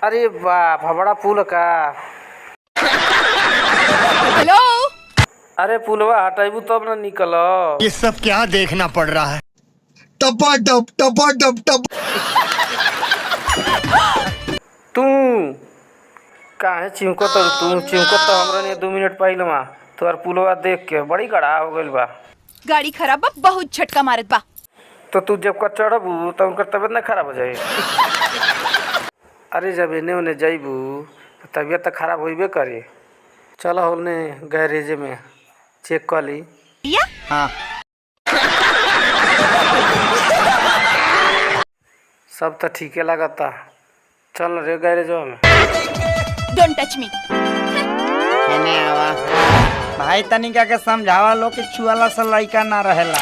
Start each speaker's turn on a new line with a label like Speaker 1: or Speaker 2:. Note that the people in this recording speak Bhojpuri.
Speaker 1: अरे बाप बड़ा पुल का।
Speaker 2: हेलो।
Speaker 1: अरे पुलवा हटाइबू तब ना निकल।
Speaker 3: ये सब क्या देखना पड़ रहा है।
Speaker 4: टपा टप टपा टप टप।
Speaker 1: तू काहे चिमको तो हमरा ने 2 मिनट पहले वहाँ तोहर पुलवा देख के बड़ी गड़ा हो गइल बा।
Speaker 2: गाड़ी खराब बा, बहुत झटका मारत बा।
Speaker 1: तो तू जब का चढ़बू तो उनकर तबीयत ना खराब हो जाए। अरे जब एने ओने जाइबू तो तबीयत तो खराब होइबे करे। चलो होने गैरेज में चेक कर ली।
Speaker 3: हाँ।
Speaker 1: सब तो ठीके लगता। चल रे गैरेज में।
Speaker 2: Don't touch me.
Speaker 5: भाई तनिका के समझावा लो कि छुआला से लइका ना रहेला।